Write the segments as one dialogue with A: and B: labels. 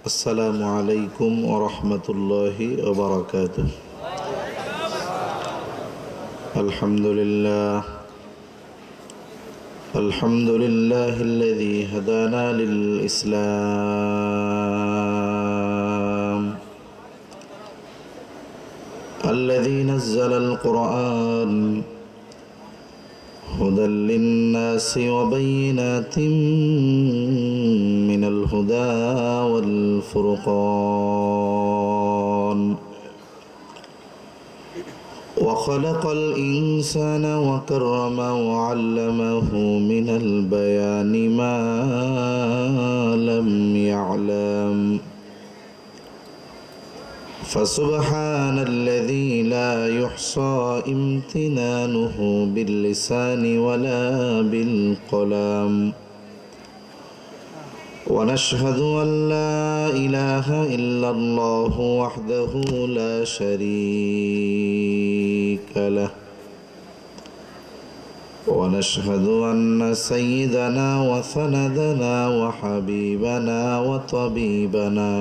A: আসসালামু আলাইকুম ওয়া রাহমাতুল্লাহি ওয়া বারাকাতুহু। আলহামদুলিল্লাহিল্লাযী হাদানা লিল ইসলাম আল্লাযী নাযালাল কুরআন হুদাল লিন-নাসি ওয়া বায়িনাতিন মিনাল হুদা ওয়াল ফুরকান ওয়া খালাকাল ইনসানা ওয়া কাররামাহু ওয়া 'আল্লামাহু মিনাল বায়ানি মা লাম ইয়া'লাম فسبحان الذي لا يحصى امتنانه باللسان ولا بالقلم ونشهد أن لا إله إلا الله وحده لا شريك له ونشهد أن سيدنا وسندنا وحبيبنا وطبيبنا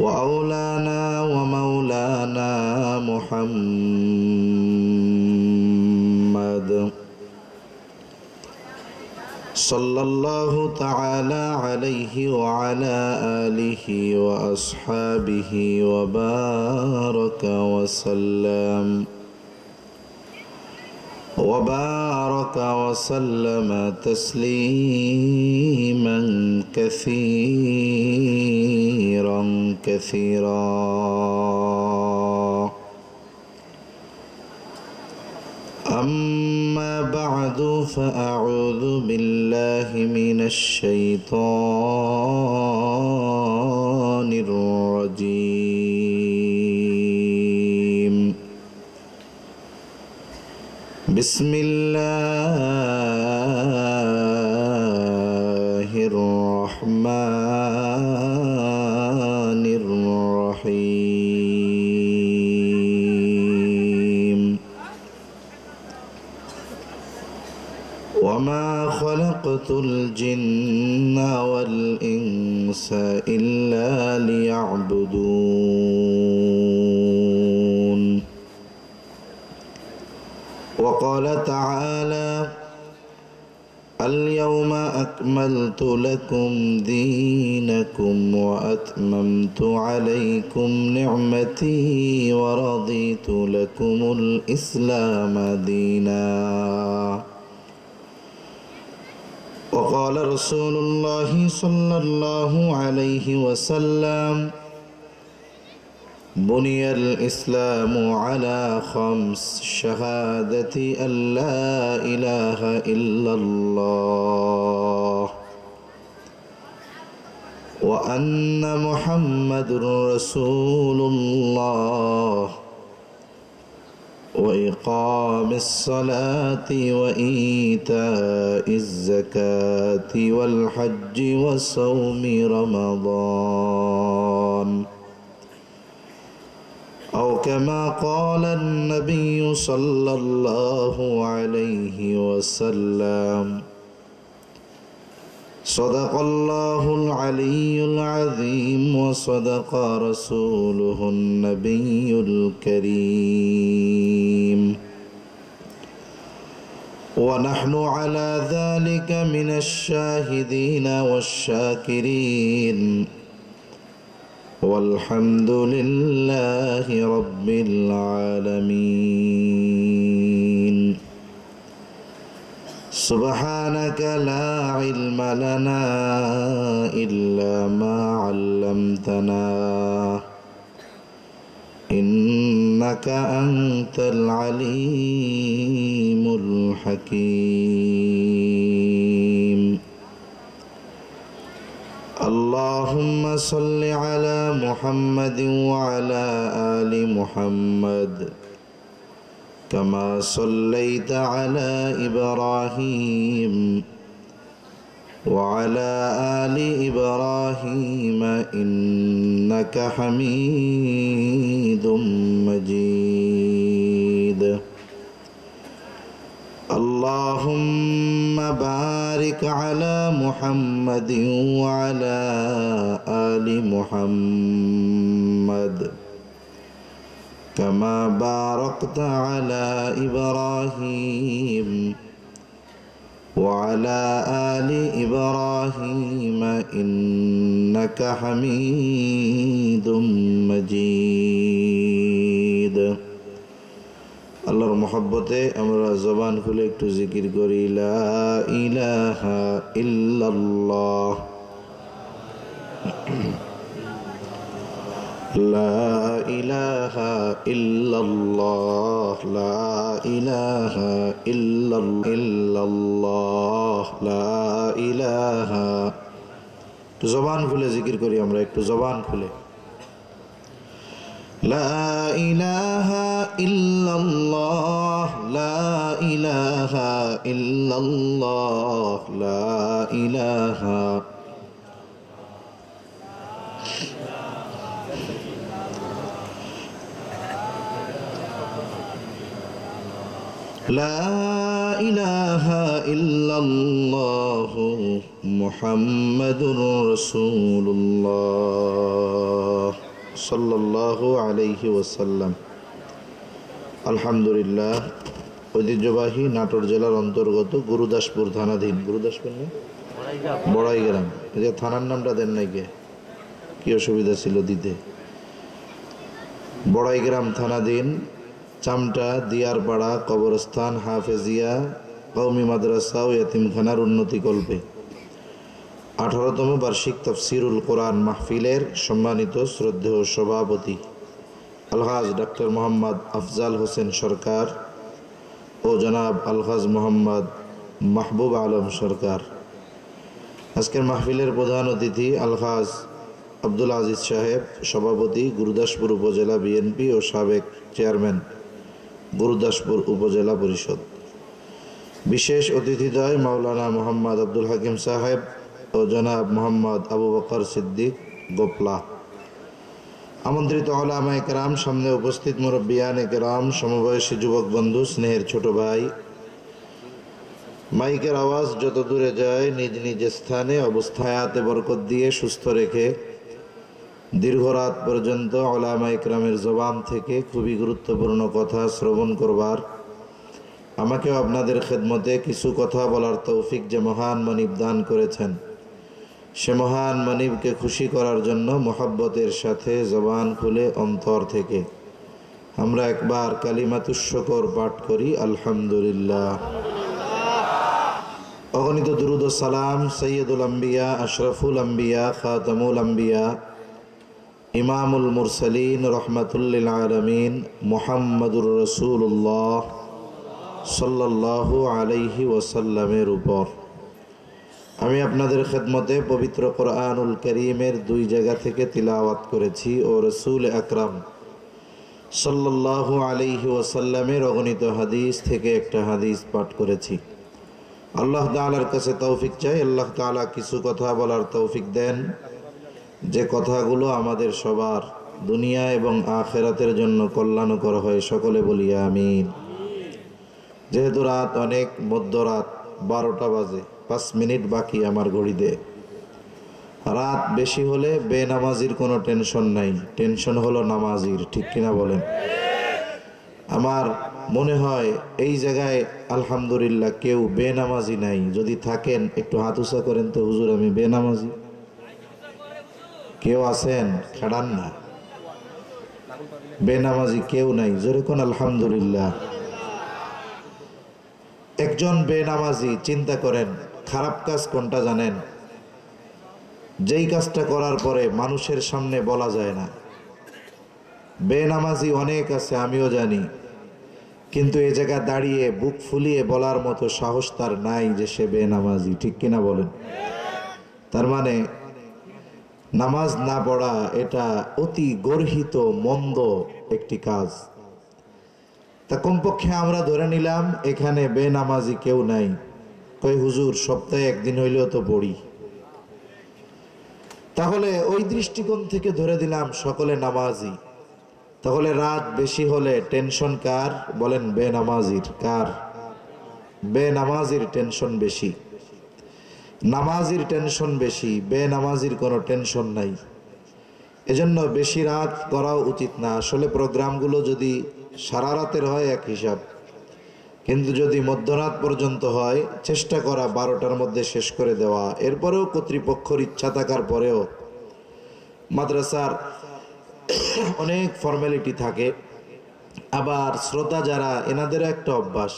A: وأولانا ومولانا محمد صلى الله تعالى عليه وعلى آله وأصحابه وبارك وسلم تسليما كثيرا أما بعد فأعوذ بالله من الشيطان الرجيم بسم الله الرحمن الرحيم وما خلقت الجن والإنس إلا ليعبدون وقال تعالى اليوم أكملت لكم دينكم وأتممت عليكم نعمتي ورضيت لكم الإسلام دينا وقال رسول الله صلى الله عليه وسلم بني الإسلام على 5 شهادة أن لا إله إلا الله وأن محمد رسول الله وإقام الصلاة وإيتاء الزكاة والحج وصوم رمضان أو كما قال النبي صلى الله عليه وسلم صدق الله العلي العظيم وصدق رسوله النبي الكريم ونحن على ذلك من الشاهدين والشاكرين والحمد لله رب العالمين سبحانك لا علم لنا إلا ما علمتنا إنك أنت العليم الحكيم اللهم صل على محمد وعلى آل محمد كما صليت على إبراهيم وعلى آل إبراهيم إنك حميد مجيد اللهم بارك بارك على محمد وعلى آل محمد كما باركت على إبراهيم وعلى آل إبراهيم إنك حميد مجيد আল্লাহর মহব্বতে আমরা জবান খুলে একটু জিকির করি লা ইলাহা ইল্লাল্লাহ লা ইলাহা ইল্লাল্লাহ লা ইলাহা ইল্লাল্লাহ লা ইলাহা। একটু জবান খুলে জিকির করি আমরা, একটু জবান খুলে লা ইলাহা ইল্লাল্লাহ লা ইলাহা ইল্লাল্লাহ লা ইলাহা লা ইলাহা ইল্লাল্লাহ মুহাম্মাদুর রাসূলুল্লাহ সাল্লাল্লাহু আলাইহি ওয়াসাল্লাম। আলহামদুলিল্লাহ, ঐতিহ্যবাহী নাটোর জেলার অন্তর্গত গুরুদাসপুর থানাধীন, গুরুদাসপুর না বড়াইগ্রাম, এটা থানার নামটা দেন নাই কে, কি অসুবিধা ছিল দিতে? বড়াইগ্রাম থানাধীন চামটা দিয়ারপাড়া কবরস্থান হাফেজিয়া কওমি মাদ্রাসা ও ইয়াতিমখানার উন্নতিকল্পে 18তম বার্ষিক তাফসিরুল কোরআন মাহফিলের সম্মানিত শ্রদ্ধেয় সভাপতি আলহাজ ডক্টর মোহাম্মদ আফজাল হোসেন সরকার ও জনাব আলহাজ মোহাম্মদ মাহবুব আলম সরকার, আজকের মাহফিলের প্রধান অতিথি আলহাজ আব্দুল আজিজ সাহেব, সভাপতি গুরুদাসপুর উপজেলা বিএনপি ও সাবেক চেয়ারম্যান গুরুদাসপুর উপজেলা পরিষদ, বিশেষ অতিথিদ্বয় মাওলানা মোহাম্মদ আব্দুল হাকিম সাহেব ও জনাব মোহাম্মদ আবু বকর সিদ্দিক গোপলা, আমন্ত্রিত উলামায়ে কেরাম, সামনে উপস্থিত মুরব্বিয়ানে কেরাম, সমবয়সী যুবক বন্ধু, স্নেহের ছোট ভাই, মাইকের আওয়াজ যত দূরে যায় নিজ নিজ স্থানে অবস্থায়াতে বরকত দিয়ে সুস্থ রেখে দীর্ঘ রাত পর্যন্ত উলামায়ে কেরামের জবান থেকে খুবই গুরুত্বপূর্ণ কথা শ্রবণ করবার, আমাকেও আপনাদের খেদমতে কিছু কথা বলার তৌফিক যে মহান মনিব দান করেছেন, সে মহান মনিবকে খুশি করার জন্য মোহাব্বতের সাথে জবান খুলে অন্তর থেকে আমরা একবার কালিমাতুশ শুকর পাঠ করি আলহামদুলিল্লাহ। অগণিত দুরুদ ও সালাম সৈয়দুল আম্বিয়া, আশরাফুল আম্বিয়া, খাতামুল আম্বিয়া, ইমামুল মুরসালিন, রহমাতুল্লিল আলামিন মুহাম্মাদুর রাসূলুল্লাহ সাল্লাল্লাহু আলাইহি ওয়াসাল্লামের উপর। আমি আপনাদের খেদমতে পবিত্র কোরআনুল কারীমের 2 জায়গা থেকে তিলাওয়াত করেছি ও রাসূল আকরাম সাল্লাল্লাহু আলাইহি ওয়াসাল্লামের অগণিত হাদিস থেকে একটা হাদিস পাঠ করেছি। আল্লাহ তাআলার কাছে তৌফিক চাই, আল্লাহ তাআলা কিছু কথা বলার তৌফিক দেন যে কথাগুলো আমাদের সবার দুনিয়া এবং আখিরাতের জন্য কল্যাণকর হয়, সকলে বলি আমিন। যেহেতু রাত অনেক, মধ্যরাত 12টা বাজে, 5 মিনিট বাকি আমার ঘড়িতে। রাত বেশি হলে বেনামাজির কোনো টেনশন নাই, টেনশন হলো নামাজির, ঠিক কিনা বলেন? আমার মনে হয় এই জায়গায় আলহামদুলিল্লাহ কেউ বেনামাজি নাই, যদি থাকেন একটু হাত উঁচা করেন তো, হুজুর আমি বেনামাজি। কেউ আছেন? খাড়ান না, বেনামাজি কেউ নাই, জোরে কোন আলহামদুলিল্লাহ। একজন বেনামাজি, চিন্তা করেন খারাপ কাজ কোনটা জানেন? যেই কাজটা করার পরে মানুষের সামনে বলা যায় না। বেনামাজি অনেক আছে, আমিও জানি, কিন্তু এই জায়গায় দাঁড়িয়ে বুক ফুলিয়ে বলার মতো সাহস তার নাই যে সে বেনামাজি, ঠিক কিনা বলেন? তার মানে নামাজ না পড়া এটা অতি গর্হিত মন্দ একটি কাজ। তা কমপক্ষে আমরা ধরে নিলাম এখানে বেনামাজি কেউ নাই। কই হুজুর সপ্তাহে একদিন হইলেও তো পড়ি। তাহলে ওই দৃষ্টিকোণ থেকে ধরে দিলাম সকলে নামাজি। তাহলে রাত বেশি হলে টেনশন কার? বলেন বেনামাজির। কার? বেনামাজির টেনশন বেশি। নামাজির টেনশন বেশি, বেনামাজির কোনো টেনশন নাই। এজন্য বেশি রাত করাও উচিত না। আসলে প্রোগ্রামগুলো যদি সারা রাতের হয় এক হিসাব, কিন্তু যদি মধ্যরাত পর্যন্ত হয় চেষ্টা করা 12টার মধ্যে শেষ করে দেওয়া। এরপরেও কর্তৃপক্ষের ইচ্ছা থাকার পরেও মাদ্রাসার অনেক ফর্মালিটি থাকে। আবার শ্রোতা যারা, এনাদেরও একটা অভ্যাস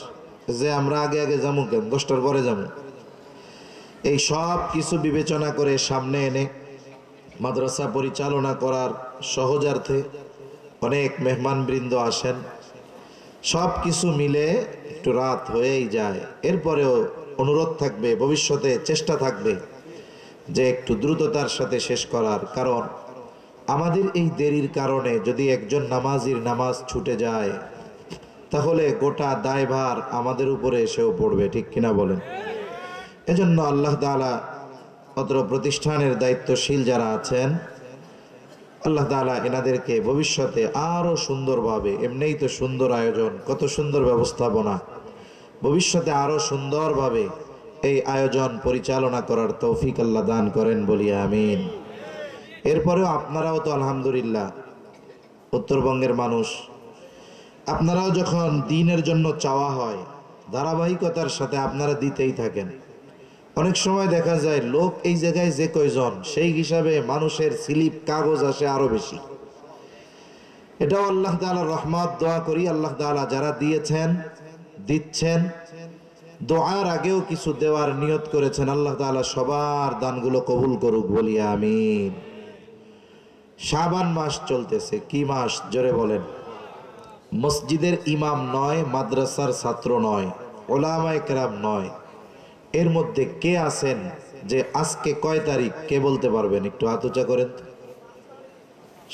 A: যে আমরা আগে আগে যাবো কেন, 10টার পরে যাবো। এই সব কিছু বিবেচনা করে সামনে এনে মাদ্রাসা পরিচালনা করার সহজার্থে অনেক মেহমানবৃন্দ আসেন। সব কিছু মিলে একটু রাত হয়েই যায়। এরপরেও অনুরোধ থাকবে, ভবিষ্যতে চেষ্টা থাকবে যে একটু দ্রুততার সাথে শেষ করার। কারণ আমাদের এই দেরির কারণে যদি একজন নামাজির নামাজ ছুটে যায় তাহলে গোটা দায়ভার আমাদের উপরে এসেও পড়বে, ঠিক কিনা বলেন? এজন্য আল্লাহ তাআলা অত্র প্রতিষ্ঠানের দায়িত্বশীল যারা আছেন, আল্লাহ তাআলা এনাদেরকে ভবিষ্যতে আরো সুন্দরভাবে, এমনিই তো সুন্দর আয়োজন, কত সুন্দর ব্যবস্থাপনা, ভবিষ্যতে আরো সুন্দরভাবে এই আয়োজন পরিচালনা করার তৌফিক আল্লাহ দান করেন, বলি আমিন। এরপরেও আপনারাও তো আলহামদুলিল্লাহ উত্তরবঙ্গের মানুষ, আপনারাও যখন দ্বীনের জন্য চাওয়া হয় ধারাবাহিকতার সাথে আপনারা দিতেই থাকেন। অনেক সময় দেখা যায় লোক এই জায়গায় যে কয়জন সেই হিসাবে মানুষের স্লিপ কাগজ আসে আরো বেশি। এটাও আল্লাহ তাআলার রহমত। দোয়া করি আল্লাহ তাআলা যারা দিয়েছেন, দিচ্ছেন, দোয়ার আগেও কিছু দেওয়ার নিয়ত করেছেন, আল্লাহ তাআলা সবার দানগুলো কবুল করুক, বলি আমিন। শাবান মাস চলতেছে, কি মাস জোরে বলেন? মসজিদের ইমাম নয়, মাদ্রাসার ছাত্র নয়, ওলামায়ে কেরাম নয়, এর মধ্যে কে আছেন যে আজকে কয় তারিখ কে বলতে পারবেন? একটু হাত উঁচা করেন তো।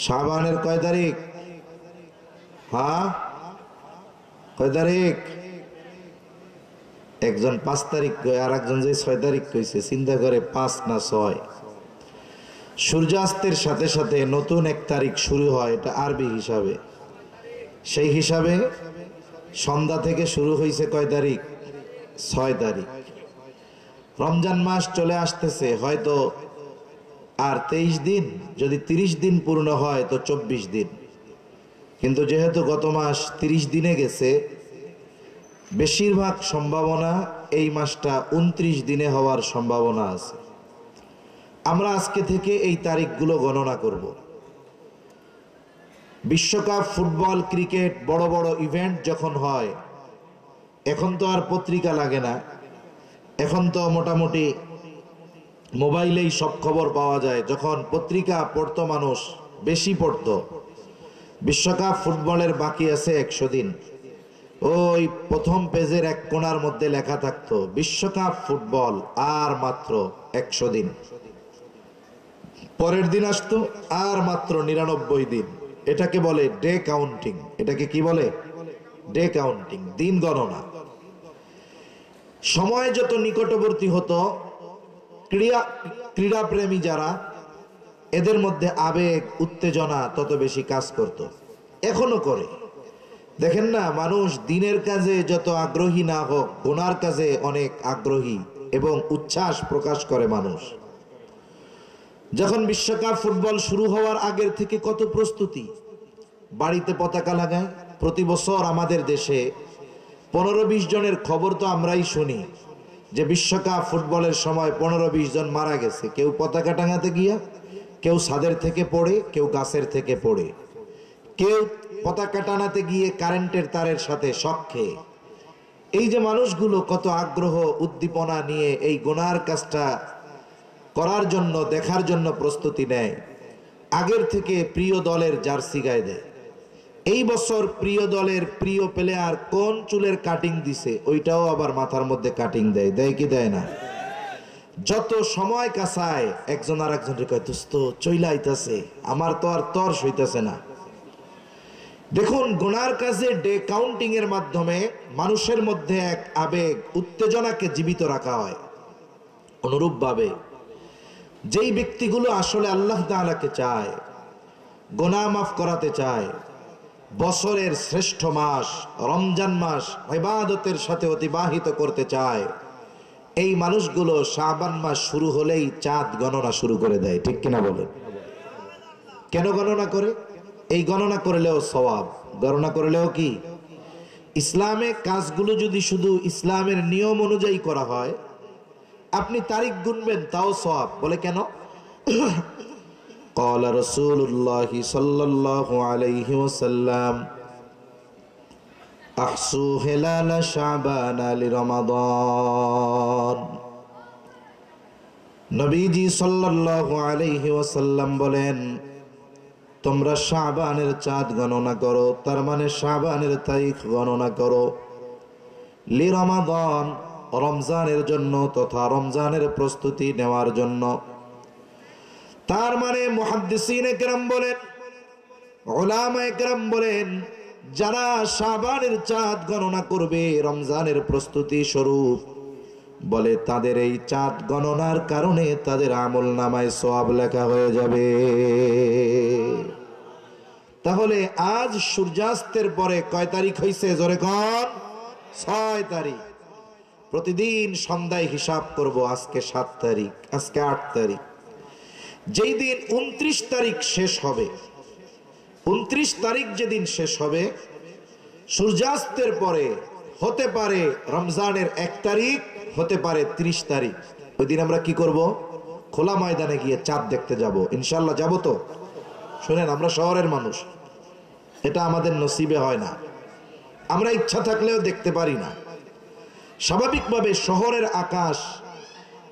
A: শাবানের কয় তারিখ? হ্যাঁ, কয় তারিখ? একজন 5 তারিখ কয়, আর একজন যে 6 তারিখ কইছে। চিন্তা করে 5 না 6। সূর্যাস্তের সাথে সাথে নতুন 1 তারিখ শুরু হয়, এটা আরবি হিসাবে। সেই হিসাবে সন্ধ্যা থেকে শুরু হয়েছে কয় তারিখ? 6 তারিখ। রমজান মাস চলে আসতেছে, হয়তো আর 23 দিন, যদি 30 দিন পূর্ণ হয় তো 24 দিন। কিন্তু যেহেতু গত মাস 30 দিনে গেছে, বেশিরভাগ সম্ভাবনা এই মাসটা 29 দিনে হওয়ার সম্ভাবনা আছে। আমরা আজকে থেকে এই তারিখগুলো গণনা করব। বিশ্বকাপ, ফুটবল, ক্রিকেট, বড় বড় ইভেন্ট যখন হয়, এখন তো আর পত্রিকা লাগে না, এখন তো মোটামুটি মোবাইলেই সব খবর পাওয়া যায়। যখন পত্রিকা পড়তো মানুষ, বেশি পড়তো। বিশ্বকাপ ফুটবলের বাকি আছে 100 দিন, ওই প্রথম পেজের এক কোণার মধ্যে লেখা থাকতো বিশ্বকাপ ফুটবল আর মাত্র 100 দিন। পরের দিন আসতো আর মাত্র 99 দিন। এটাকে বলে ডে কাউন্টিং। এটাকে কি বলে? ডে কাউন্টিং, দিন গণনা। সময় যত নিকটবর্তী হতো, ক্রীড়াপ্রেমী যারা, এদের মধ্যে আবেগ, উত্তেজনা তত বেশি কাজ করত, এখনো করে। দেখেন না, মানুষ দিনের কাজে যত আগ্রহী না হোক, গুনার কাজে অনেক আগ্রহী এবং উচ্ছ্বাস প্রকাশ করে মানুষ। যখন বিশ্বকাপ ফুটবল শুরু হওয়ার আগের থেকে কত প্রস্তুতি, বাড়িতে পতাকা লাগায়। প্রতি বছর আমাদের দেশে 15-20 জনের খবর তো আমরাই শুনি যে বিশ্বকাপ ফুটবলের সময় 15-20 জন মারা গেছে। কেউ পতাকা টাঙাতে গিয়া, কেউ ছাদের থেকে পড়ে, কেউ গাছের থেকে পড়ে, কেউ পতাকা টানাতে গিয়ে কারেন্টের তারের সাথে শক খেয়ে। এই যে মানুষগুলো কত আগ্রহ, উদ্দীপনা নিয়ে এই গুনার কাজটা করার জন্য, দেখার জন্য প্রস্তুতি নেয়। আগের থেকে প্রিয় দলের জার্সি গায়ে দেয়। এই বছর প্রিয় দলের প্রিয় প্লেয়ার কোন চুলের কাটিং দিছে, ওইটাও আবার মাথার মধ্যে কাটিং দেয়। দেয় কি দেয় না? যত সময় কাছায় একজন আর একজনকে কয়, দোস্ত চইলা আইতাছে, আমার তো আর তর সইতাছে না। দেখুন, গুনার কাজে ডে কাউন্টিং এর মাধ্যমে মানুষের মধ্যে এক আবেগ, উত্তেজনাকে জীবিত রাখা হয়। অনুরূপভাবে যেই ব্যক্তিগুলো আসলে আল্লাহ তাআলাকে চায়, গুনাহ মাফ করাতে চায়, বছরের শ্রেষ্ঠ মাস রমজান মাস ইবাদতের সাথে অতিবাহিত করতে চায়, এই মানুষগুলো শাবান মাস শুরু হলেই চাঁদ গণনা শুরু করে দেয়, ঠিক কিনা বলেন? কেন গণনা করে? এই গণনা করলেও সওয়াব, গণনা করলেও কি? ইসলামে কাজগুলো যদি শুধু ইসলামের নিয়ম অনুযায়ী করা হয়, আপনি তারিখ গুনবেন তাও সওয়াব। বলে কেন? قال رسول الله صلى الله عليه وسلم احصوا هلال شعبان لرمضان। নবীজি সাল্লাল্লাহু আলাইহি ওয়াসাল্লাম বলেন, তোমরা শাবানের চাঁদ গণনা করো, তার মানে শাবানের তারিখ গণনা করো, লিরমাদান, রমজানের জন্য তথা রমজানের প্রস্তুতি নেওয়ার জন্য। তার মানে মুহাদ্দিসিনে কেরাম বলেন, উলামায়ে কেরাম বলেন, যারা শাবানের চাঁদ গণনা করবে রমজানের প্রস্তুতি স্বরূপ, বলে তাদের এই চাঁদ গণনার কারণে তাদের আমলনামায় সওয়াব লেখা হয়ে যাবে। তাহলে আজ সূর্যাস্তের পরে কয় তারিখ হইছে? জোরে কোন? 6 তারিখ। প্রতিদিন সন্ধ্যায় হিসাব করব, আজকে 7 তারিখ, আজকে 8 তারিখ। যেই দিন 29 তারিখ শেষ হবে, 29 তারিখ যেদিন শেষ হবে, সূর্যাস্তের পরে হতে পারে রমজানের 1 তারিখ, হতে পারে 30 তারিখ। ওই দিন আমরা কি করব? খোলা ময়দানে গিয়ে চাঁদ দেখতে যাব। ইনশাল্লাহ যাব তো? শুনেন, আমরা শহরের মানুষ, এটা আমাদের নসিবে হয় না, আমরা ইচ্ছা থাকলেও দেখতে পারি না। স্বাভাবিকভাবে শহরের আকাশ,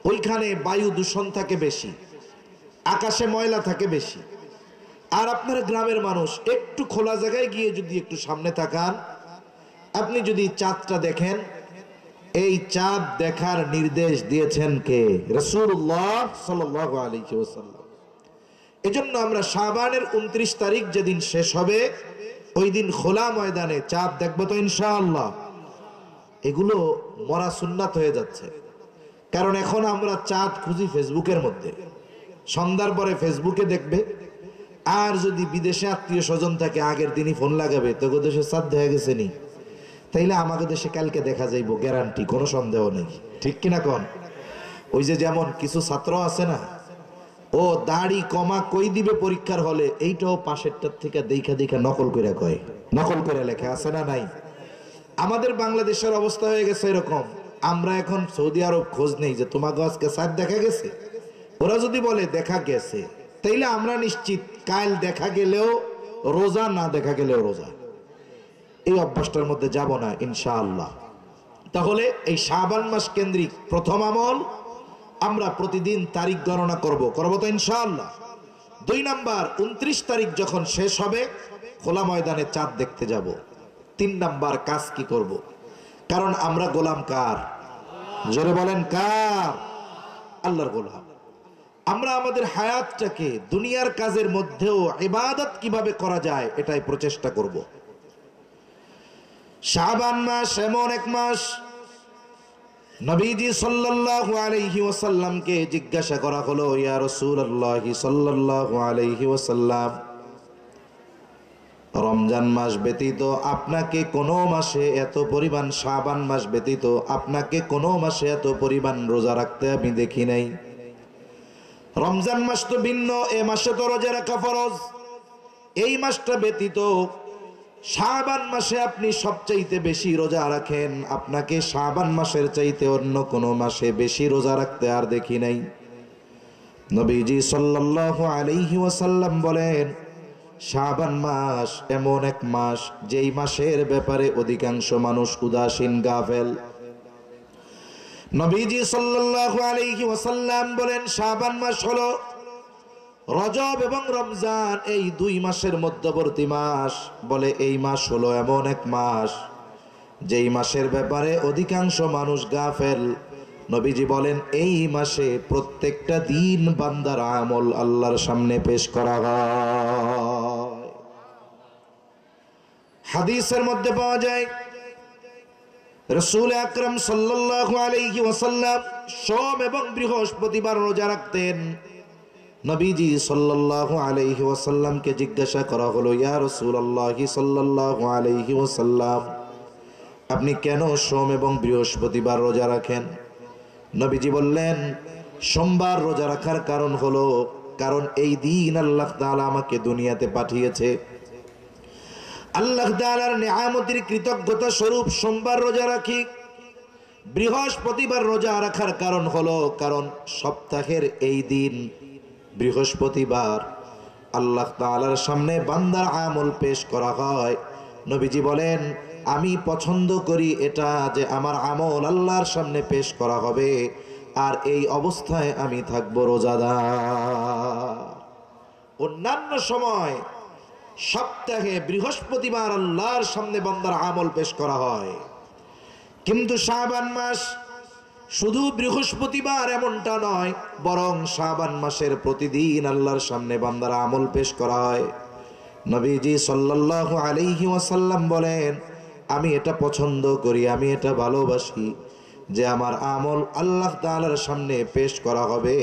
A: ওইখানে বায়ু দূষণ থাকে বেশি, আকাশে ময়লা থাকে বেশি। আর আপনারা গ্রামের মানুষ, একটু খোলা জায়গায় গিয়ে যদি একটু সামনে তাকান, আপনি যদি চাঁদটা দেখেন, এই চাঁদ দেখার নির্দেশ দিয়েছেন কে? রাসূলুল্লাহ সাল্লাল্লাহু আলাইহি ওয়াসাল্লাম। এজন্য আমরা শাবানের 29 তারিখ যেদিন শেষ হবে, ওই দিন খোলা ময়দানে চাঁদ দেখবো তো ইনশাআল্লাহ। এগুলো মরা সুন্নাত হয়ে যাচ্ছে, কারণ এখন আমরা চাঁদ খুঁজি ফেসবুকের মধ্যে। সন্ধ্যার পরে ফেসবুকে দেখবে, আর যদি বিদেশে আত্মীয় স্বজন থাকে আগের দিনই ফোন লাগাবে, তো দেশে চাঁদ দেখা গেছে নি, তাইলে আমাদের দেশে কালকে দেখা যাইব, গ্যারান্টি, কোনো সন্দেহ নেই, ঠিক কিনা কোন? ওই যে যেমন কিছু ছাত্র আছে না, ও দাড়ি কমা কই দিবে পরীক্ষার হলে, এইটাও পাশেরটার থেকে দেখা দেখা নকল করে কয়, নকল করে লেখা আছে না নাই? আমাদের বাংলাদেশের অবস্থা হয়ে গেছে এরকম। আমরা এখন সৌদি আরব খোঁজ নেই যে তোমাকে আজকে চাঁদ দেখা গেছে। ওরা যদি বলে দেখা গেছে, তাইলে আমরা নিশ্চিত কাল দেখা গেলেও রোজা, না দেখা গেলেও রোজা। এই অভ্যাসটার মধ্যে যাব না ইনশাআল্লাহ। তাহলে এই শাবান মাস কেন্দ্রিক প্রথম আমল, আমরা প্রতিদিন তারিখ গণনা করব তো ইনশাআল্লাহ। 2 নাম্বার, 29 তারিখ যখন শেষ হবে, খোলা ময়দানে চাঁদ দেখতে যাব। 3 নাম্বার কাজ কি করব? কারণ আমরা গোলাম কার? জোরে বলেন, কার? আল্লাহর গোলাম। আমরা আমাদের হায়াতটাকে দুনিয়ার কাজের মধ্যেও ইবাদত কিভাবে করা যায়, এটাই প্রচেষ্টা করব। শাবান মাস এমন এক মাস, নবীজি সাল্লাল্লাহু আলাইহি ওয়াসাল্লামকে জিজ্ঞাসা করা হলো, ইয়া রাসূলুল্লাহ সাল্লাল্লাহু আলাইহি ওয়াসাল্লাম, রমজান মাস ব্যতীত আপনাকে কোনো মাসে এত পরিমাণ, শাবান মাস ব্যতীত আপনাকে কোনো মাসে এত পরিমাণ রোজা রাখতে আমি দেখি নাই। রমজান মাস তো ভিন্ন, এ মাসে তো রোজা রাখা ফরজ। এই মাসটা ব্যতীত শাবান মাসে আপনি সবচাইতে বেশি রোজা রাখেন, আপনাকে শাবান মাসের চাইতে অন্য কোনো মাসে বেশি রোজা রাখতে আর দেখি নাই। নবীজি সাল্লাল্লাহু আলাইহি ওয়াসাল্লাম বলেন, শাবান মাস এমন এক মাস, যেই মাসের ব্যাপারে অধিকাংশ মানুষ উদাসীন, গাফেল। নবীজি সাল্লাল্লাহু আলাইহি ওয়াসাল্লাম বলেন, শাবান মাস হলো রজব এবং রমজান, এই 2 মাসের মধ্যবর্তী মাস। বলে এই মাস হলো এমন এক মাস, যেই মাসের ব্যাপারে অধিকাংশ মানুষ গাফেল। নবীজি বলেন, এই মাসে প্রত্যেকটা দিন বান্দার আমল আল্লাহর সামনে পেশ করা হয়। হাদিসের মধ্যে পাওয়া যায়, রাসূল আকরাম সাল্লাল্লাহু আলাইহি ওয়াসাল্লাম সোম এবং বৃহস্পতিবার রোজা রাখতেন। নবীজি সাল্লাল্লাহু আলাইহি ওয়াসাল্লামকে জিজ্ঞাসা করা হলো, ইয়া রাসূলুল্লাহ সাল্লাল্লাহু আলাইহি ওয়াসাল্লাম, আপনি কেন সোম এবং বৃহস্পতিবার রোজা রাখেন? নবীজি বললেন সোমবার রোজা রাখার কারণ হলো, কারণ এই দিন আল্লাহ তাআলা আমাকে দুনিয়াতে পাঠিয়েছে। আল্লাহ তাআলার নিয়ামতের কৃতজ্ঞতা স্বরূপ সোমবার রোজা রাখি। বৃহস্পতিবার রোজা রাখার কারণ হলো, কারণ সপ্তাহের এই দিন বৃহস্পতিবার আল্লাহ তাআলার সামনে বান্দার আমল পেশ করা হয়। নবীজি বলেন আমি পছন্দ করি এটা, যে আমার আমল আল্লাহর সামনে পেশ করা হবে আর এই অবস্থায় আমি থাকবো রোজাদার। অন্যান্য সময় সপ্তাহে বৃহস্পতিবার আল্লাহর সামনে বান্দার আমল পেশ করা হয়, কিন্তু শাবান মাস শুধু বৃহস্পতিবার এমনটা নয়, বরং শাবান মাসের প্রতিদিন আল্লাহর সামনে বান্দার আমল পেশ করা হয়। নবীজি সাল্লাল্লাহু আলাইহি ওয়াসাল্লাম বলেন আমি এটা পছন্দ করি, আমি এটা ভালোবাসি যে আমার আমল আল্লাহ তাআলার সামনে পেশ করা হবে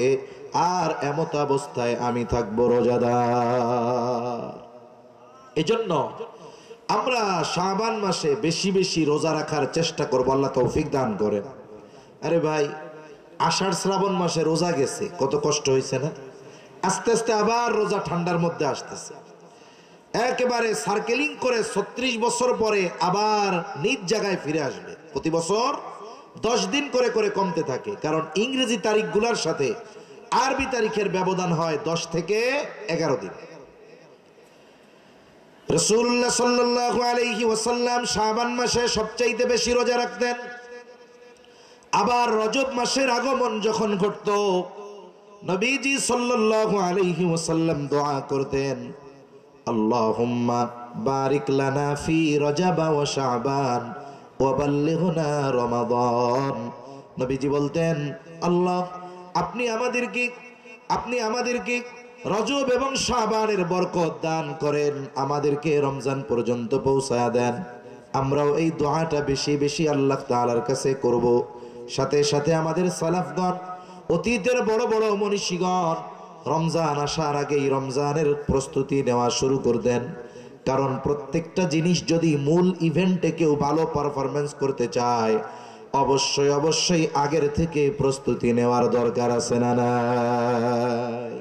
A: আর এমত অবস্থায় আমি থাকবো রোজাদার। এজন্য আমরা শাবান মাসে বেশি বেশি রোজা রাখার চেষ্টা করব, আল্লাহ তৌফিক দান করেন। আরে ভাই, আষাঢ় শ্রাবণ মাসে রোজা গেছে, কত কষ্ট হয়েছে না? আস্তে আস্তে আবার রোজা ঠান্ডার মধ্যে আসতেছে, একেবারে সার্কেলিং করে 36 বছর পরে আবার নিজ জায়গায় ফিরে আসবে। প্রতি বছর 10 দিন করে করে কমতে থাকে, কারণ ইংরেজি তারিখগুলোর সাথে আরবি তারিখের ব্যবধান হয় 10 থেকে 11 দিন। রাসূলুল্লাহ সাল্লাল্লাহু আলাইহি ওয়াসাল্লাম শাবান মাসে সবচাইতে বেশি রোজা রাখতেন। আবার রজব মাসের আগমন যখন ঘটতো, নবীজি সাল্লাল্লাহু আলাইহি ওয়াসাল্লাম দোয়া করতেন আল্লাহুম্মা বারিক লানা ফি রজব ওয়া শাবান ওয়া বাল্লিগনা রমাদান। নবীজি বলতেন আল্লাহ আপনি আমাদেরকে রজব এবং শাবানের বরকত দান করেন, আমাদেরকে রমজান পর্যন্ত পৌঁছায়া দেন। আমরাও এই দোয়াটা বেশি বেশি আল্লাহ তাআলার কাছে করব। সাথে সাথে আমাদের সালাফগণ, অতীতের বড় বড় মনীষীগণ রমজান আসার আগেই রমজানের প্রস্তুতি নেওয়া শুরু করে দেন, কারণ প্রত্যেকটা জিনিস যদি মূল ইভেন্টে কেউ ভালো পারফরমেন্স করতে চায় অবশ্যই অবশ্যই আগের থেকে প্রস্তুতি নেওয়ার দরকার আছে না নাই?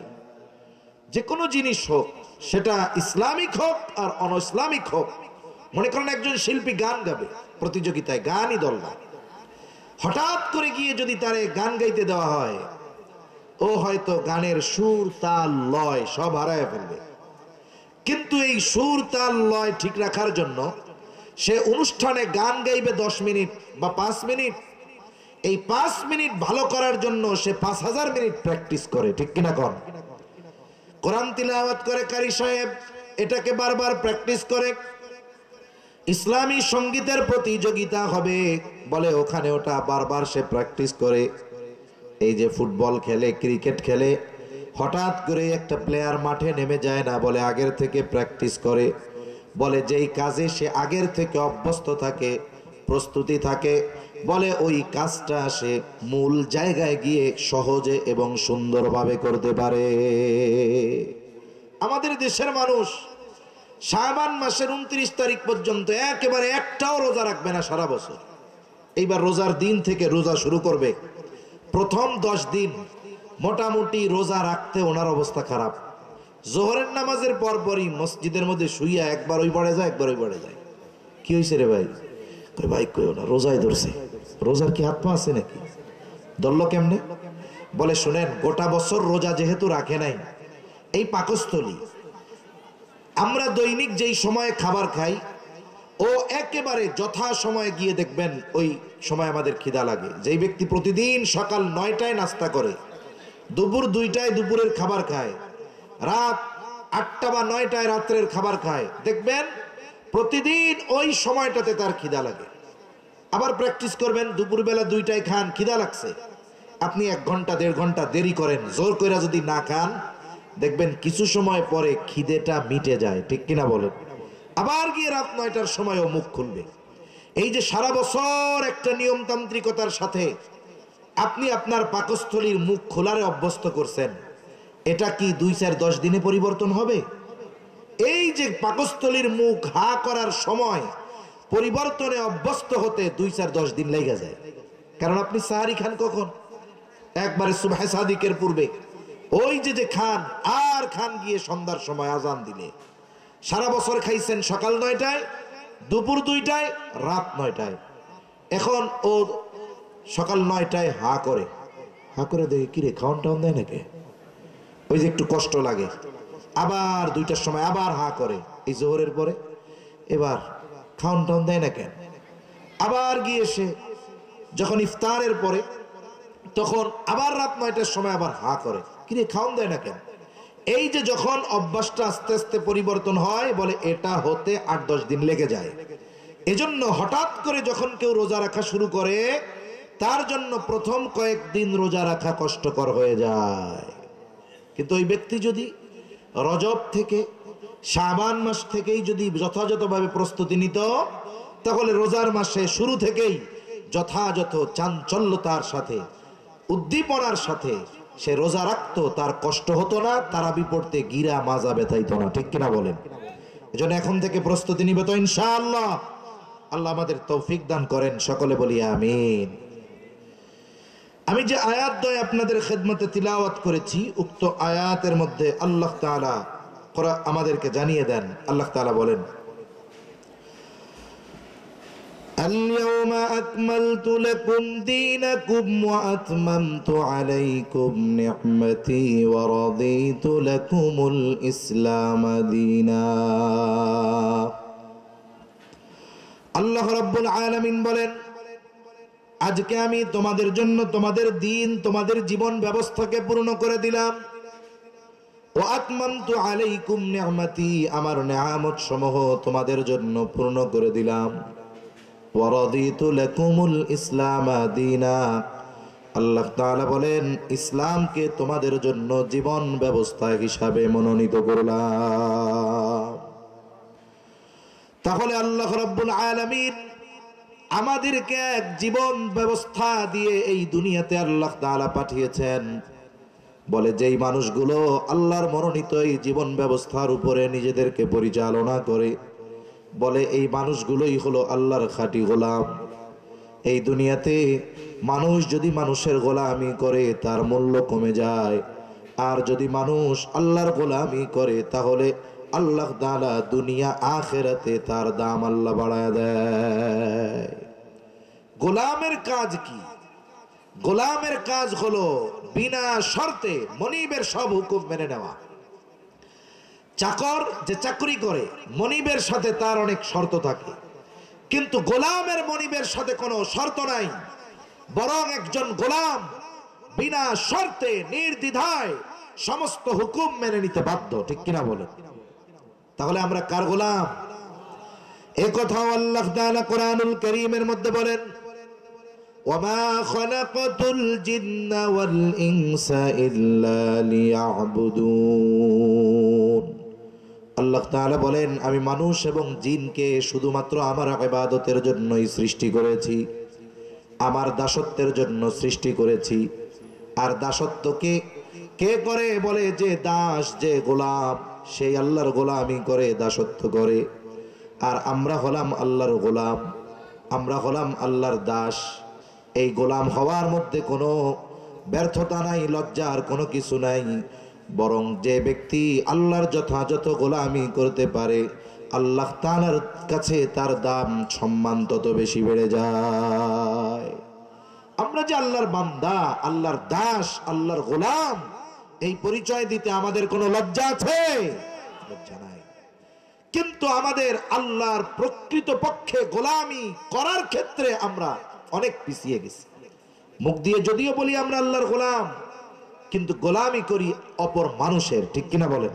A: যে কোনো জিনিস হোক, সেটা ইসলামিক হোক আর অন ইসলামিক হোক। মনে করেন একজন শিল্পী গান গাবে প্রতিযোগিতায়, গানই দল না, হঠাৎ করে গিয়ে যদি তারে গান গাইতে দেওয়া হয়, ও হয়তো গানের সুর তাল লয় সব হারায় ফেলবে। কিন্তু এই সুর তাল লয় ঠিক রাখার জন্য সে অনুষ্ঠানে গান গাইবে 10 মিনিট বা 5 মিনিট। এই 5 মিনিট ভালো করার জন্য সে 5000 মিনিট প্র্যাকটিস করে, ঠিক কিনা কন? কোরআন তিলাওয়াত করে কারি সাহেব, এটাকে বারবার প্র্যাকটিস করে। ইসলামী সঙ্গীতের প্রতিযোগিতা হবে বলে, ওখানে ওটা বারবার সে প্র্যাকটিস করে। এই যে ফুটবল খেলে, ক্রিকেট খেলে, হঠাৎ করে একটা প্লেয়ার মাঠে নেমে যায় না, বলে আগের থেকে প্র্যাকটিস করে। বলে যেই কাজে সে আগের থেকে অভ্যস্ত থাকে, প্রস্তুতি থাকে, বলে ওই কাজটা সে মূল জায়গায় গিয়ে সহজে এবং সুন্দরভাবে করতে পারে। আমাদের দেশের মানুষ শাবান মাসের 29 তারিখ পর্যন্ত একেবারে একটাও রোজা রাখবে না সারা বছর। এইবার রোজার দিন থেকে রোজা শুরু করবে। প্রথম 10 দিন মোটামুটি রোজা রাখতে ওনার অবস্থা খারাপ। জোহরের নামাজের পরপরই মসজিদের মধ্যে শুইয়া একবার ওই পড়ে যায়, একবার ওই পড়ে যায়। কি হয়েছে রে ভাই? কই ভাই কই না, রোজায় ধরছে। রোজার কি হাত পা আছে নাকি? ধরলো কেমনে? বলে শুনেন, গোটা বছর রোজা যেহেতু রাখে নাই, এই পাকস্থলী আমরা দৈনিক যেই সময়ে খাবার খাই, ও একেবারে যথা সময়ে গিয়ে দেখবেন ওই সময় আমাদের খিদা লাগে। যেই ব্যক্তি প্রতিদিন সকাল 9টায় নাস্তা করে, দুপুর 2টায় দুপুরের খাবার খায়, রাত 8টা বা 9টায় রাত্রের খাবার খায়, দেখবেন প্রতিদিন ওই সময়টাতে তার খিদা লাগে। আবার প্র্যাকটিস করবেন, দুপুরবেলা 2টায় খান, খিদা লাগছে, আপনি 1 ঘন্টা 1.5 ঘন্টা দেরি করেন, জোর করে যদি না খান, দেখবেন কিছু সময় পরে খিদেটা মিটে যায়, ঠিক কিনা বলেন? আবার গিয়ে রাত 9টার সময়ও মুখ খুলবে। এই যে সারা বছর একটা নিয়মতান্ত্রিকতার সাথে আপনি আপনার পাকস্থলীর মুখ খোলারে অভ্যস্ত করছেন, এটা কি 2-4-10 দিনে পরিবর্তন হবে? এই যে পাকস্থলীর মুখ হা করার সময় পরিবর্তনে অভ্যস্ত হতে 2-4-10 দিন লেগে যায়। কারণ আপনি সাহারি খান কখন? একবারে সুবহে সাদিকের পূর্বে ওই যে খান আর খান গিয়ে সন্ধ্যার সময় আজান দিলে। সারা বছর খাইছেন সকাল 9টায়, দুপুর 2টায়, রাত 9টায়। এখন ও সকাল 9টায় হা করে দেখে কিরে খাওয়ান টাউন দেয় নাকি, ওই যে একটু কষ্ট লাগে। আবার 2টার সময় আবার হা করে, এই জোহরের পরে এবার খাওয়ান টাউন দেয় না কেন। আবার গিয়ে সে যখন ইফতারের পরে তখন আবার রাত 9টার সময় আবার হা করে, কিরে খাওয়ান দেয় না কেন। এই যে যখন অভ্যাসটা আস্তে আস্তে পরিবর্তন হয়, বলে এটা হতে 8-10 দিন লেগে যায়। এজন্য হঠাৎ করে যখন কেউ রোজা রাখা শুরু করে তার জন্য প্রথম কয়েকদিন রোজা রাখা কষ্টকর হয়ে যায়। কিন্তু ওই ব্যক্তি যদি রজব থেকে শাবান মাস থেকেই যদি যথাযথভাবে প্রস্তুতি নিত, তাহলে রোজার মাসে শুরু থেকেই যথাযথ চাঞ্চল্যতার সাথে উদ্দীপনার সাথে সে রোজা রাখতো, তার কষ্ট হতো না, তারাবি পড়তে গিরা মাজা ব্যথাইতো না। ঠিক কিনা বলেন? এজন্য এখন থেকে প্রস্তুতি নিবে তো ইনশাআল্লাহ। আল্লাহ আমাদের তৌফিক দান করেন, সকলে বলি আমিন। আমি যে আয়াত দ্বয় আপনাদের খেদমতে তিলাওয়াত করেছি, উক্ত আয়াতের মধ্যে আল্লাহ তাআলা আমাদেরকে জানিয়ে দেন। আল্লাহ তাআলা বলেন, اليوم أكملت لكم دينكم وأتممت عليكم نعمتي ورضيت لكم الإسلام دينا। আল্লাহ রাব্বুল আলামিন বলেন, আজকে আমি তোমাদের জন্য তোমাদের দিন, তোমাদের জীবন ব্যবস্থাকে পূর্ণ করে দিলাম। ওয়া আতমামতু আলাইকুম নি'মাতি, আমার নেয়ামত সমূহ তোমাদের জন্য পূর্ণ করে দিলাম। ওয়া রাদিতু লাকুমুল ইসলাম দীনা, আল্লাহ তাআলা বলেন ইসলামকে তোমাদের জন্য জীবন ব্যবস্থা হিসাবে মনোনীত করলাম। তাহলে আল্লাহ রাব্বুল আলামিন আমাদেরকে এক জীবন ব্যবস্থা দিয়ে এই দুনিয়াতে আল্লাহ তাআলা পাঠিয়েছেন। বলে যেই মানুষগুলো আল্লাহর মনোনীত এই জীবন ব্যবস্থার উপরে নিজেদেরকে পরিচালনা করে, বলে এই মানুষগুলোই হলো আল্লাহর খাঁটি গোলাম। এই দুনিয়াতে মানুষ যদি মানুষের গোলামি করে তার মূল্য কমে যায়, আর যদি মানুষ আল্লাহর গোলামি করে তাহলে আল্লাহ তাআলা দুনিয়া আখিরাতে তার দাম আল্লাহ বাড়ায় দেয়। গোলামের কাজ কি? গোলামের কাজ হলো বিনা শর্তে মনিবের সব হুকুম মেনে নেওয়া। চাকর যে চাকরি করে মনিবের সাথে তার অনেক শর্ত থাকে, কিন্তু গোলামের মনিবের সাথে কোনো শর্ত নাই, বরং একজন গোলাম বিনা শর্তে নির্দ্বিধায় সমস্ত হুকুম মেনে নিতে বাধ্য। ঠিক কিনা বলেন? তাহলে আমরা কার গোলাম? এ কথাও আল্লাহ তাআলা কোরআনুল কারীমের মধ্যে বলেন, ওয়ামা খালাকাতুল জিন্না ওয়াল ইনসা ইল্লা লিয়াবুদুন। আল্লাহ তাআলা বলেন আমি মানুষ এবং জিনকে শুধুমাত্র আমার ইবাদতের জন্যই সৃষ্টি করেছি, আমার দাসত্বের জন্য সৃষ্টি করেছি। আর দাসত্বকে কে করে? বলে যে দাস, যে গোলাম, সেই আল্লাহর গোলামি করে, দাসত্ব করে। আর আমরা হলাম আল্লাহর গোলাম, আমরা হলাম আল্লাহর দাস। এই গোলাম হওয়ার মধ্যে কোনো ব্যর্থতা নাই, লজ্জার কোনো কিছু নাই, বরং যে ব্যক্তি আল্লাহর যথাযথ গোলামি করতে পারে আল্লাহ তাআলার কাছে তার দাম, সম্মান তত বেশি বেড়ে যায়। আমরা যে আল্লাহর বান্দা, আল্লাহর দাস, আল্লাহর গোলাম, এই পরিচয় দিতে আমাদের কোনো লজ্জা আছে? লজ্জা নাই। কিন্তু আমাদের আল্লাহর প্রকৃত পক্ষে গোলামি করার ক্ষেত্রে আমরা অনেক পিছিয়ে গেছি। মুখ দিয়ে যদিও বলি আমরা আল্লাহর গোলাম, কিন্তু গোলামি করি অপর মানুষের। ঠিক কিনা বলেন?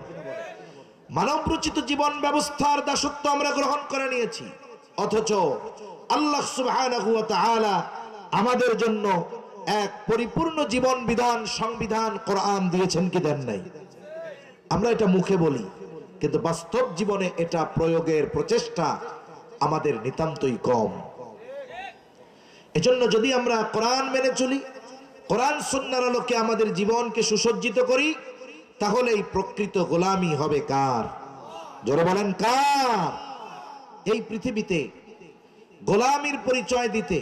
A: মানব রচিত জীবন ব্যবস্থার দাসত্ব আমরা গ্রহণ করে নিয়েছি, অথচ আল্লাহ সুবহানাহু ওয়া তাআলা আমাদের জন্য এক পরিপূর্ণ জীবন বিধান, সংবিধান, কোরআন দিয়েছেন কি দেন নাই? আমরা এটা মুখে বলি, কিন্তু বাস্তব জীবনে এটা প্রয়োগের প্রচেষ্টা আমাদের নিতান্তই কম। এজন্য যদি আমরা কোরআন মেনে চলি, কোরআন সুন্নাহর আলোকে আমাদের জীবনকে সুসজ্জিত করি, তাহলে এই প্রকৃত গোলামি হবে কার? জোরে বলেন কার? এই পৃথিবীতে গোলামির পরিচয় দিতে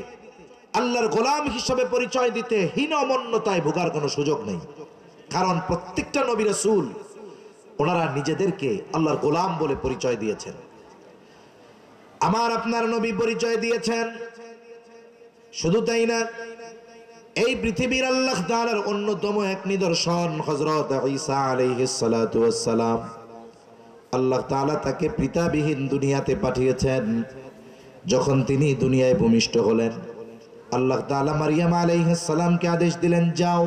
A: আল্লাহর গোলাম হিসাবে পরিচয় দিতে হীনমন্যতায় ভোগার কোনো সুযোগ নেই। কারণ প্রত্যেকটা নবী রাসূল ওনারা নিজেদেরকে আল্লাহর গোলাম বলে পরিচয় দিয়েছেন। আমার আপনার নবী পরিচয় দিয়েছেন। শুধু তাই না, এই পৃথিবীর আল্লাহ তাআলার অন্যতম এক নিদর্শন হযরত ঈসা আলাইহিস সালাতু ওয়াস সালাম। আল্লাহ তাআলা তাকে পিতাবিহীন দুনিয়াতে পাঠিয়েছেন। যখন তিনি দুনিয়ায় ভূমিষ্ঠ হলেন, আল্লাহ তাআলা মারিয়াম আলাইহিস সালামকে আদেশ দিলেন, যাও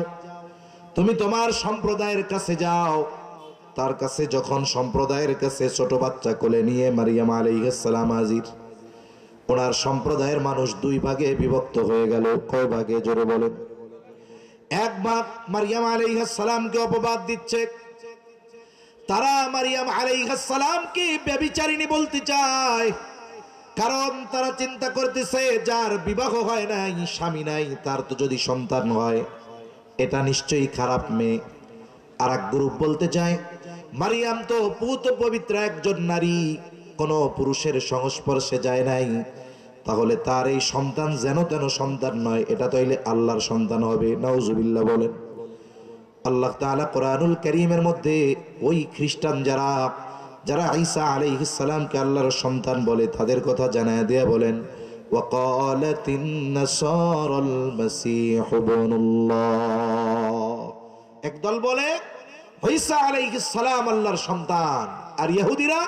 A: তুমি তোমার সম্প্রদায়ের কাছে যাও। তার কাছে যখন সম্প্রদায়ের কাছে ছোট বাচ্চা কোলে নিয়ে মারিয়াম আলাইহিস সালাম হাজির, ওনার সম্প্রদায়ের মানুষ দুই ভাগে বিভক্ত হয়ে গেল। কয় ভাগে? জোরে বলেন। এক ভাগ মারিয়াম আলাইহিস সালামকে অপবাদ দিচ্ছে। তারা মারিয়াম আলাইহিস সালামকে ব্যভিচারিণী বলতে চায়, কারণ তারা চিন্তা করতেছে যার বিবাহ হয় নাই, স্বামী নাই, তার তো যদি সন্তান হয় এটা নিশ্চয়ই খারাপ মেয়ে। আর এক গ্রুপ বলতে চায় মারিয়াম তো পুত পবিত্র একজন নারী, কোনো পুরুষের সংস্পর্শে যায় নাই, তাহলে তার এই সন্তান যেন তেন সন্তান নয়, এটা তাইলে আল্লাহর সন্তান হবে। নাউজুবিল্লাহ বলেন। আল্লাহ তাআলা কোরআনুল কারীমের মধ্যে ওই খ্রিস্টান যারা ঈসা আলাইহিস সালামকে আল্লাহর সন্তান বলে তাদের কথা জানায় দেয়া বলেন, ওয়াকালাতিন নাসারাল মাসীহু ইবনুল্লাহ। একদল বলে ঈসা আলাইহিস সালাম আল্লাহর সন্তান, আর ইহুদিরা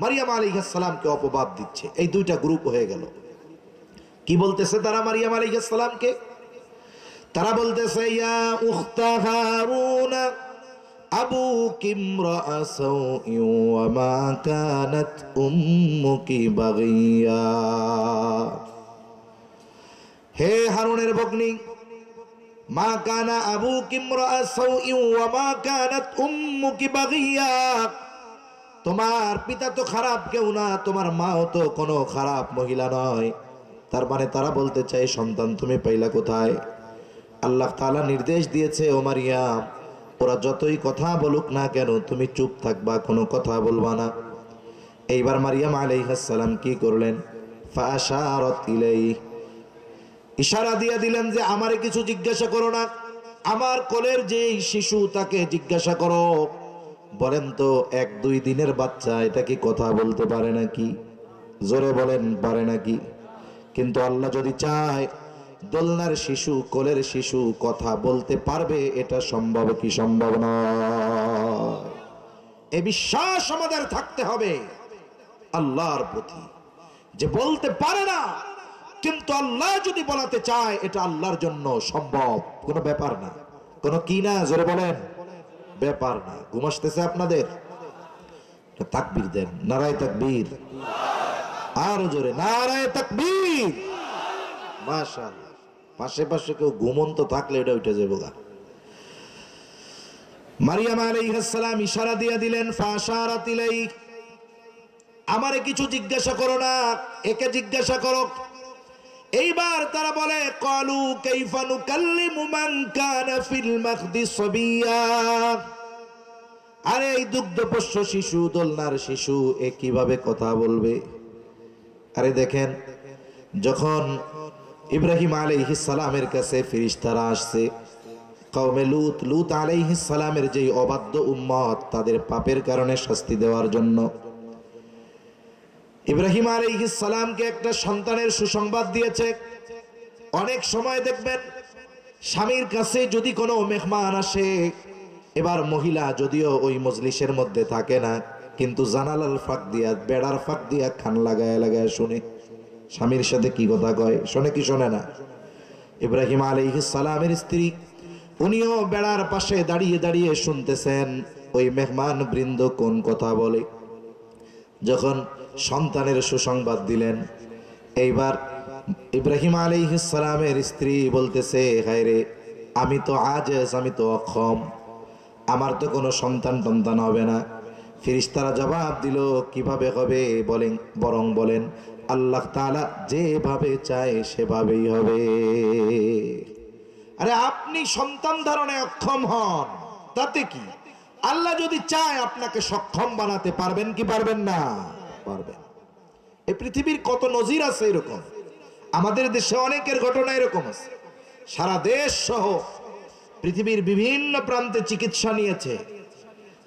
A: মারিয়াম আলাইহিস সালামকে অপবাদ দিচ্ছে। এই দুইটা গ্রুপ হয়ে গেল। কি বলতেছে তারা মারিয়াম আলাইহিস সালামকে? তারা বলতেছে, ইয়া উখতা হারুন আবুকি ইমরাআ সাউইন ওয়া মা কানাত উম্মুকি বাগিয়া। হে হারুনের ভগ্নী, মা কানা আবুকি ইমরাআ সাউইন ওয়া মা কানাত উম্মুকি বাগিয়া। তোমার পিতা তো খারাপ কেউ না, তোমার মাও তো কোনো খারাপ মহিলা নয়। তার মানে তারা বলতে চায় সন্তান তুমি পাইলা কোথায়? আল্লাহ তাআলা নির্দেশ দিয়েছে, ও মারিয়াম, ওরা যতই কথা বলুক না কেন তুমি চুপ থাকবা, কোনো কথা বলবা না। এইবার মারিয়াম আলাইহিস সালাম কি করলেন? ফাআশারাত ইলাইহি, ইশারা দিয়ে দিলেন যে আমারে কিছু জিজ্ঞাসা করো না, আমার কোলের যে শিশু তাকে জিজ্ঞাসা করো। বলেন তো, 1-2 দিনের বাচ্চা এটা কি কথা বলতে পারে নাকি? জোরে বলেন, পারে নাকি? কিন্তু আল্লাহ যদি চায় দোলনার শিশু, কোলের শিশু কথা বলতে পারবে, এটা সম্ভব কি সম্ভব নয়? এই বিশ্বাস আমাদের থাকতে হবে আল্লাহর প্রতি, যে বলতে পারে না, কিন্তু আল্লাহ যদি বলাতে চায় এটা আল্লাহর জন্য সম্ভব, কোনো ব্যাপার না। কোনো কি না? জোরে বলেন, ব্যাপার না। ঘুম আসতেছে আপনাদের? তাকবীর দেন, নারায়ে তাকবীর। আরো জোরে, নারায়ে তাকবীর। মাশাআল্লাহ। পাশে পাশে কেউ ঘুমন্ত থাকলে এটা উঠে যাবো গা। মারিয়াম আলাইহিস সালাম ইশারা দিয়ে দিলেন, ফাশারাত ইলাই, আমারে কিছু জিজ্ঞাসা করো না, একে জিজ্ঞাসা করো। এইবার তারা বলে, ক্বালু কাইফা নুকাল্লিমু মান কানা ফিল মাখদি সাবিয়া। আরে এই দুগ্ধপোষ্য শিশু, দোলনার শিশু, এ কিভাবে কথা বলবে? আরে দেখেন, যখন ইব্রাহিম আলাইহিস সালামের কাছে ফেরেশতারা আসছে, কওমে লূত আলাইহিস সালামের যেই অবাধ্য উম্মত, তাদের পাপের কারণে শাস্তি দেওয়ার জন্য ইব্রাহিম আলাইহিস সালামকে একটা সন্তানের সুসংবাদ দিয়েছে। অনেক সময় দেখবেন স্বামীর কাছে যদি কোনো মেহমান আসে, এবার মহিলা যদিও ওই মজলিসের মধ্যে থাকে না, কিন্তু জানালার ফাঁক দিয়া, বেড়ার ফাঁক দিয়া কান লাগায় লাগায় শুনে স্বামীর সাথে কি কথা কয়। শোনে কি শোনে না? ইব্রাহিম আলাইহিস সালামের স্ত্রী, উনিও বেড়ার পাশে দাঁড়িয়ে দাঁড়িয়ে শুনতেছেন ওই মেহমান বৃন্দ কোন কথা বলে। যখন সন্তানের সুসংবাদ দিলেন, এইবার ইব্রাহিম আলাইহিস সালামের স্ত্রী বলতেছে, হায় রে, আমি তো আজেজ, আমি তো অক্ষম, আমার তো কোনো সন্তান টন্তান হবে না। ফেরেশতারা জবাব দিল, কিভাবে হবে? বলেন, বরং বলেন আল্লাহ তাআলা যেভাবে চায় সেভাবেই হবে। আরে আপনি সন্তান ধারণে অক্ষম হন, তাতে কি? আল্লাহ যদি চায় আপনাকে সক্ষম বানাতে পারবেন কি পারবেন না? পারবেন। এই পৃথিবীর কত নজির আছে এরকম। আমাদের দেশে অনেকের ঘটনা এরকম আছে, সারা দেশ সহ পৃথিবীর বিভিন্ন প্রান্তে চিকিৎসা নিয়েছে,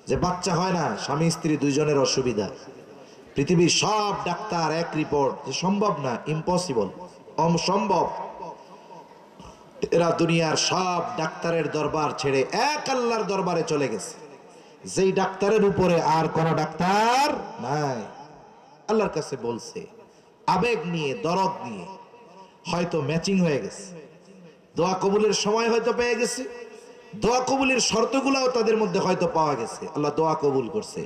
A: যে বাচ্চা হয় না, স্বামী স্ত্রী দুইজনের অসুবিধা। পৃথিবীর সব ডাক্তার এক রিপোর্ট যে সম্ভব না, ইম্পসিবল, অসম্ভব। এরা দুনিয়ার সব ডাক্তারের দরবার ছেড়ে এক আল্লাহর দরবারে চলে গেছে, যেই ডাক্তারের উপরে আর কোন ডাক্তার নাই। আল্লাহর কাছে বলছে, আবেগ নিয়ে, দরদ নিয়ে, হয়তো ম্যাচিং হয়ে গেছে, দোয়া কবুলের সময় হয়তো পেয়ে গেছে, দোয়া কবুলের শর্তগুলাও তাদের মধ্যে হয়তো পাওয়া গেছে, আল্লাহ দোয়া কবুল করছে।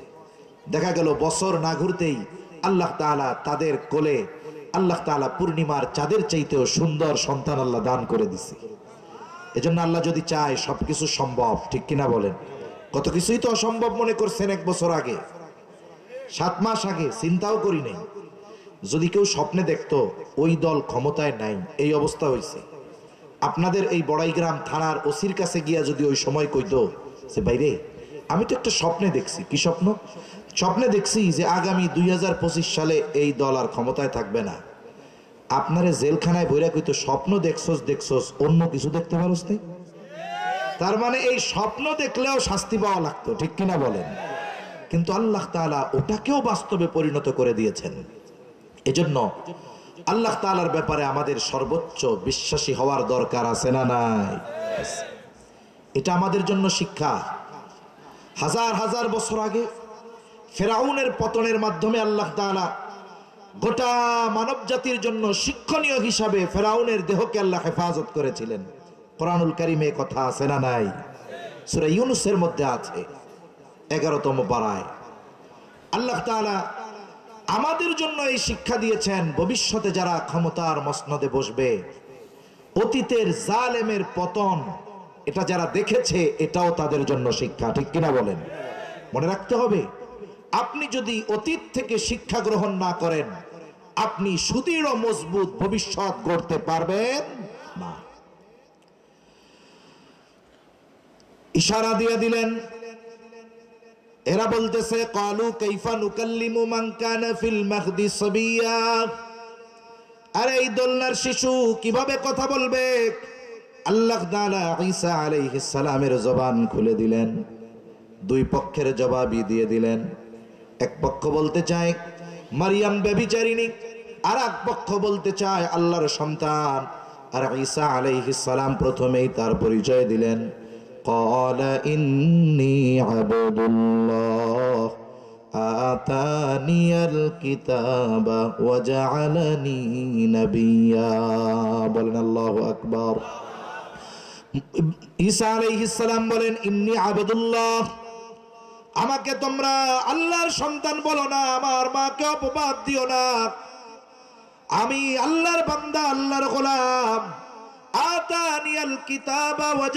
A: দেখা গেল বছর না ঘুরতেই আল্লাহ তাআলা তাদের কোলে, আল্লাহ তাআলা পূর্ণিমার চাঁদের চাইতেও সুন্দর সন্তান আল্লাহ দান করে দিছে। এজন্য আল্লাহ যদি চায় সবকিছু সম্ভব, ঠিক কিনা বলেন? কত কিছুই তো অসম্ভব মনে করছেন 1 বছর আগে, 7 মাস আগে, চিন্তাও করি নাই। যদি কেউ স্বপ্নে দেখতো ওই দল ক্ষমতায় নাই, এই অবস্থা হয়েছে, আপনাদের এই বড়াইগ্রাম থানার ওসির কাছে গিয়া যদি ওই সময় কইতো যে বাইরে আমি তো একটা স্বপ্নে দেখছি। কি স্বপ্ন? স্বপ্নে দেখছি যে আগামী 2025 সালে এই দল আর ক্ষমতায় থাকবে না। আপনারে জেলখানায় বইরা কইতো স্বপ্ন দেখছস, অন্য কিছু দেখতে পারোস নাই। তার মানে এই স্বপ্ন দেখলেও শাস্তি পাওয়া লাগতো, ঠিক কিনা বলেন? কিন্তু আল্লাহ তাআলা ওটাকেও বাস্তবে পরিণত করে দিয়েছেন। এজন্য আল্লাহ তাআলার ব্যাপারে আমাদের সর্বোচ্চ বিশ্বাসী হওয়ার দরকার আছে না নাই? এটা আমাদের জন্য শিক্ষা। হাজার হাজার বছর আগে ফেরাউনের পতনের মাধ্যমে আল্লাহ তাআলা গোটা মানব জাতির জন্য শিক্ষণীয় হিসাবে ফেরাউনের দেহকে আল্লাহ হেফাজত করেছিলেন। কোরআনুল কারীমে কথা আছে না নাই? সূরা ইউনূসের মধ্যে আছে 11তম পারায়। আল্লাহ তাআলা আমাদের জন্য এই শিক্ষা দিয়েছেন, ভবিষ্যতে যারা ক্ষমতার মসনদে বসবে, অতীতের জালেমের পতন এটা যারা দেখেছে, এটাও তাদের জন্য শিক্ষা, ঠিক কিনা বলেন? মনে রাখতে হবে, আপনি যদি অতীত থেকে শিক্ষা গ্রহণ না করেন, আপনি সুদৃঢ় মজবুত ভবিষ্যৎ গড়তে পারবেন না। ইশারা দিয়ে দিলেন, এরা বলতেছে ক্বালু কাইফা নুকাল্লিমু মান কানা ফিল মাহদি সাবিয়া, আরে এই দোলনার শিশু কিভাবে কথা বলবে? আল্লাহ তাআলা ঈসা আলাইহিস সালামের জবান খুলে দিলেন, দুই পক্ষের জবাবই দিয়ে দিলেন। এক পক্ষ বলতে চায় মারিয়াম ব্যভিচারিণী, আর এক পক্ষ বলতে চায় আল্লাহর সন্তান। আর ঈসা আলাইহিস সালাম প্রথমেই তার পরিচয় দিলেন, ক্বালা ইন্নী আবদুল্লাহ আতানিয়াল কিতাবা ওয়া জাআলানি নাবিয়্যা। বলেন আল্লাহু আকবার। ঈসা আলাইহিস সালাম বলেন, ইন্নী আবদুল্লাহ, আমাকে তোমরা আল্লাহর সন্তান বলো না, আমার মাকে অপবাদ দিও না, আমি আল্লাহর বান্দা, আল্লাহর গোলাম। আতানিয়াল কিতাবা ওয়া